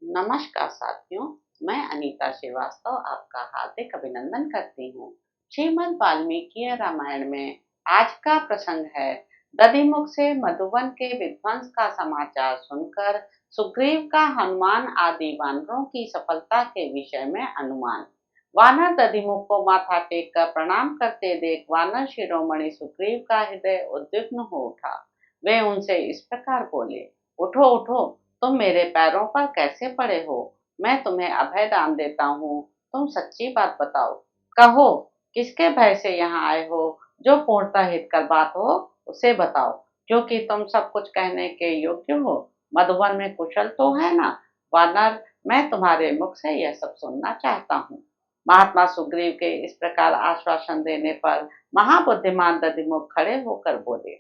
नमस्कार साथियों, मैं अनीता श्रीवास्तव आपका हार्दिक अभिनंदन करती हूँ। श्रीमद् वाल्मीकि रामायण में आज का प्रसंग है दधिमुख से मधुवन के विध्वंस का समाचार सुनकर सुग्रीव का हनुमान आदि वानरों की सफलता के विषय में अनुमान। वानर दधिमुख को माथा टेक कर प्रणाम करते देख वानर शिरोमणि सुग्रीव का हृदय उद्विग्न हो उठा। वे उनसे इस प्रकार बोले, उठो उठो, तुम मेरे पैरों पर कैसे पड़े हो? मैं तुम्हें अभय दान देता हूँ, तुम सच्ची बात बताओ। कहो, किसके भय से यहाँ आए हो? जो पूर्णतः हितकर बात हो उसे बताओ, क्योंकि तुम सब कुछ कहने के योग्य हो। मधुवन में कुशल तो है ना? वानर, मैं तुम्हारे मुख से यह सब सुनना चाहता हूँ। महात्मा सुग्रीव के इस प्रकार आश्वासन देने पर महाबुद्धिमान दधिमुख खड़े होकर बोले,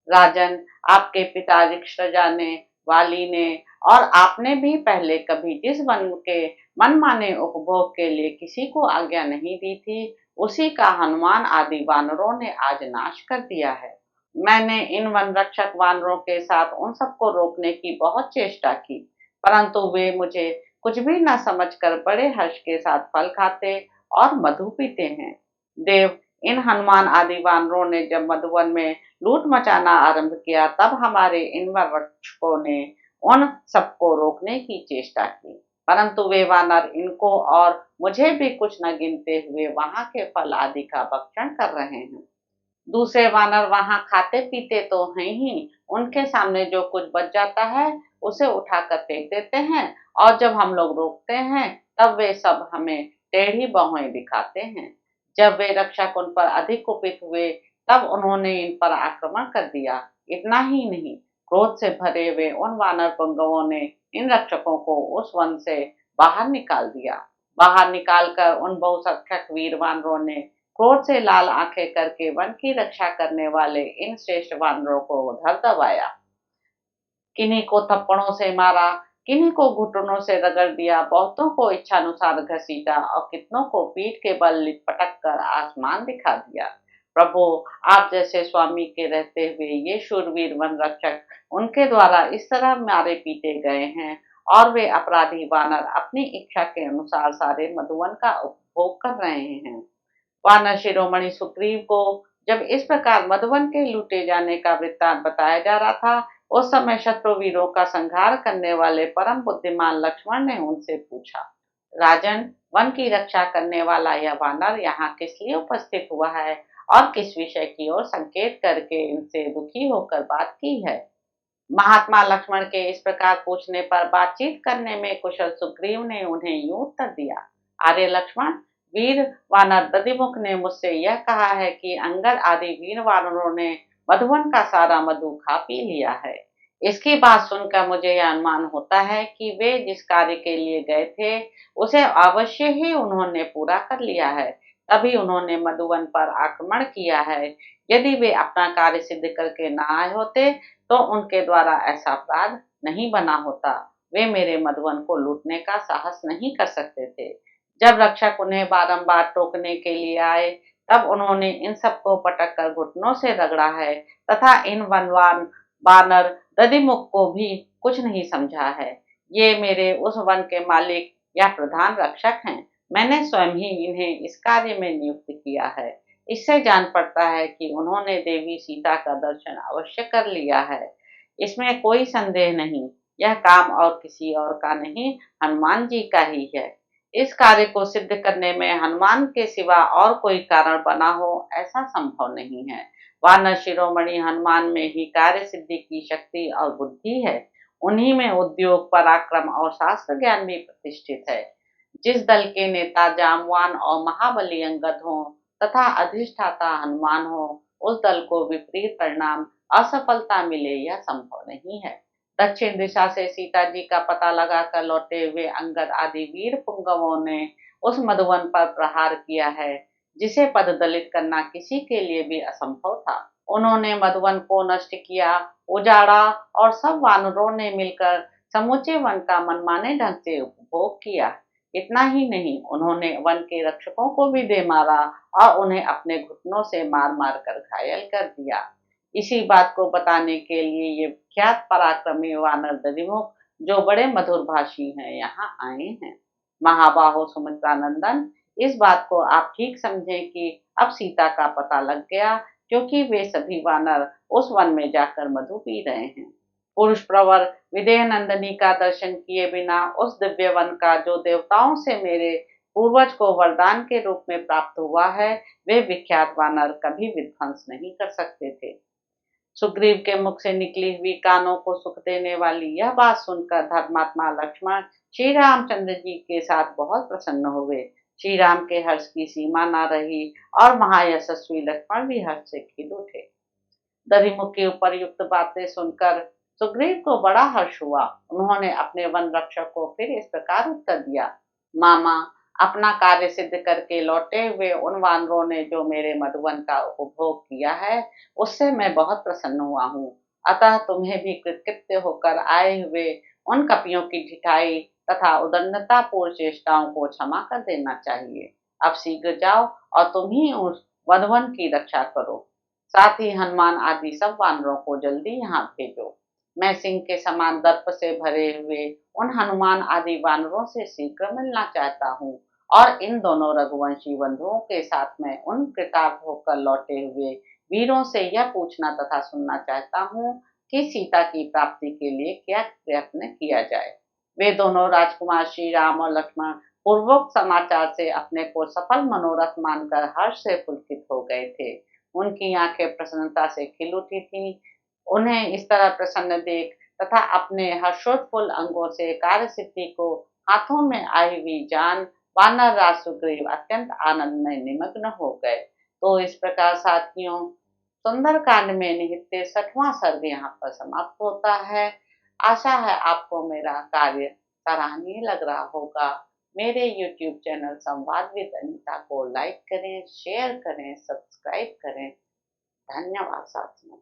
राजन, आपके पिता ऋक्षराजा ने, वाली ने और आपने भी पहले कभी जिस वन के मनमाने उपभोग के लिए किसी को आज्ञा नहीं दी थी, उसी का हनुमान आदि वानरों ने आज नाश कर दिया है। मैंने इन वन रक्षक वानरों के साथ उन सबको रोकने की बहुत चेष्टा की, परंतु वे मुझे कुछ भी न समझकर बड़े हर्ष के साथ फल खाते और मधु पीते हैं। देव, इन हनुमान आदि वानरों ने जब मधुवन में लूट मचाना आरंभ किया, तब हमारे इन वन रक्षकों ने उन सबको रोकने की चेष्टा की, परंतु वे वानर इनको और मुझे भी कुछ न गिनते हुए वहां के फल आदि का भक्षण कर रहे हैं। दूसरे वानर वहां खाते पीते तो हैं ही, उनके सामने जो कुछ बच जाता है उसे उठाकर फेंक देते हैं, और जब हम लोग रोकते हैं तब वे सब हमें टेढ़ी बाहें दिखाते हैं। जब वे रक्षक उन पर अधिक कुपित हुए, तब उन्होंने इन पर आक्रमण कर दिया। इतना ही नहीं, क्रोध से भरे हुए उन वानर पुंगवों ने इन रक्षकों को उस वन से बाहर निकाल दिया। बाहर निकालकर उन बहुसंख्यक वीर वानरों ने क्रोध से लाल आंखें करके वन की रक्षा करने वाले इन श्रेष्ठ वानरों को धर दबाया। किन्हीं को थप्पड़ों से मारा, किन्हीं को घुटनों से रगड़ दिया, बहुतों को इच्छानुसार घसीटा और कितनों को पीठ के बल पटक कर आसमान दिखा दिया। प्रभु, आप जैसे स्वामी के रहते हुए ये शूरवीर वन रक्षक उनके द्वारा इस तरह मारे पीटे गए हैं, और वे अपराधी वानर अपनी इच्छा के अनुसार सारे मधुवन का उपभोग कर रहे हैं। वानर शिरोमणि सुग्रीव को जब इस प्रकार मधुवन के लूटे जाने का वृत्तांत बताया जा रहा था, उस समय शत्रु वीरों का संहार करने वाले परम बुद्धिमान लक्ष्मण ने उनसे पूछा, राजन, वन की रक्षा करने वाला यह वानर यहाँ किस लिए उपस्थित हुआ है और किस विषय की ओर संकेत करके इनसे दुखी होकर बात की है? महात्मा लक्ष्मण के इस प्रकार पूछने पर बातचीत करने में कुशल सुग्रीव ने उन्हें यूं उत्तर दिया, आर्य लक्ष्मण, वीर वानर दधिमुख ने मुझसे यह कहा है कि अंगद आदि वीर वानरों ने मधुवन का सारा मधु खा पी लिया है। इसकी बात सुनकर मुझे यह अनुमान होता है कि वे जिस कार्य के लिए गए थे उसे अवश्य ही उन्होंने पूरा कर लिया है, तभी उन्होंने मधुवन पर आक्रमण किया है। यदि वे अपना कार्य सिद्ध करके न आए होते तो उनके द्वारा ऐसा अपराध नहीं बना होता। वे मेरे मधुवन को लूटने का साहस नहीं कर सकते थे। जब रक्षक उन्हें बारंबार टोकने के लिए आए, तब उन्होंने इन सबको पटक कर घुटनों से रगड़ा है, तथा इन वनवान बानर दधिमुख को भी कुछ नहीं समझा है। ये मेरे उस वन के मालिक या प्रधान रक्षक हैं। मैंने स्वयं ही इन्हें इस कार्य में नियुक्त किया है। इससे जान पड़ता है कि उन्होंने देवी सीता का दर्शन अवश्य कर लिया है। इसमें कोई संदेह नहीं, यह काम और किसी और का नहीं, हनुमान जी का ही है। इस कार्य को सिद्ध करने में हनुमान के सिवा और कोई कारण बना हो, ऐसा संभव नहीं है। वानर शिरोमणि हनुमान में ही कार्य सिद्धि की शक्ति और बुद्धि है। उन्हीं में उद्योग, पराक्रम और शास्त्र ज्ञान भी प्रतिष्ठित है। जिस दल के नेता जामवान और महाबली अंगद हों तथा अधिष्ठाता हनुमान हो, उस दल को विपरीत परिणाम, असफलता मिले, यह संभव नहीं है। दक्षिण दिशा से सीता जी का पता लगाकर लौटे हुए अंगद आदि वीर पुंगवों ने उस मधुवन पर प्रहार किया है, जिसे पददलित करना किसी के लिए भी असंभव था। उन्होंने मधुवन को नष्ट किया, उजाड़ा, और सब वानरों ने मिलकर समूचे वन का मनमाने ढंग से उपभोग किया। इतना ही नहीं, उन्होंने वन के रक्षकों को भी दे मारा और उन्हें अपने घुटनों से मार मार कर घायल कर दिया। इसी बात को बताने के लिए ये विख्यात पराक्रमी वानर दधिमुख जो बड़े मधुरभाषी हैं, यहाँ आए हैं। महाबाहो सुमित्रानंदन, इस बात को आप ठीक समझें कि अब सीता का पता लग गया, क्योंकि वे सभी वानर उस वन में जाकर मधु पी रहे हैं। पुरुष प्रवर विदेह नंदिनी का दर्शन किए बिना उस दिव्य वन का जो देवताओं से मेरे पूर्वज को वरदान के रूप में प्राप्त हुआ है, वे विख्यात वानर कभी विध्वंस नहीं कर सकते थे। सुग्रीव के मुख से निकली हुई कानों को सुख देने वाली यह बात सुनकर धर्मात्मा लक्ष्मण श्री रामचंद्र जी के साथ बहुत प्रसन्न हुए। श्री राम के हर्ष की सीमा न रही और महायशस्वी लक्ष्मण भी हर्ष से खिल उठे। दधिमुख की उपर्युक्त बातें सुनकर सुग्रीव को बड़ा हर्ष हुआ। उन्होंने अपने वन रक्षक को फिर इस प्रकार उत्तर दिया। मामा, अपना कार्य सिद्ध करके लौटे हुए उन वानरों ने जो मेरे मधुवन का उपभोग किया है, उससे मैं बहुत प्रसन्न हुआ हूँ। अतः तुम्हें भी कृतकृत्य होकर आए हुए उन कपियों की ढिठाई तथा उदंडतापूर्ण चेष्टाओं को क्षमा कर देना चाहिए। अब शीघ्र जाओ और तुम ही उस मधुवन की रक्षा करो। साथ ही हनुमान आदि सब वानरों को जल्दी यहाँ भेजो। मैं सिंह के समान दर्प से भरे हुए उन हनुमान आदि वानरों से शीघ्र मिलना चाहता हूँ और इन दोनों रघुवंशी बंधुओं के साथ में उन कृतार्थ होकर लौटे हुए वीरों से यह पूछना तथा सुनना चाहता हूँ कि सीता की प्राप्ति के लिए क्या प्रयत्न किया जाए। वे दोनों राजकुमार श्री राम और लक्ष्मण पूर्वोक्त समाचार से अपने को सफल मनोरथ मानकर हर्ष से पुलकित हो गए थे। उनकी आंखें प्रसन्नता से खिल उठी थीं। उन्हें इस तरह प्रसन्न देख तथा अपने हर्षोत्फुल्ल अंगों से कार्य सिद्धि को हाथों में आई हुई जान वानर राज सुग्रीव अत्यंत आनंद में निमग्न हो गए। तो इस प्रकार साथियों, सुंदर कांड में निहित 63वां सर्ग यहाँ पर समाप्त होता है। आशा है आपको मेरा कार्य सराहनीय लग रहा होगा। मेरे YouTube चैनल संवाद विद अनीता को लाइक करें, शेयर करें, सब्सक्राइब करें। धन्यवाद साथियों।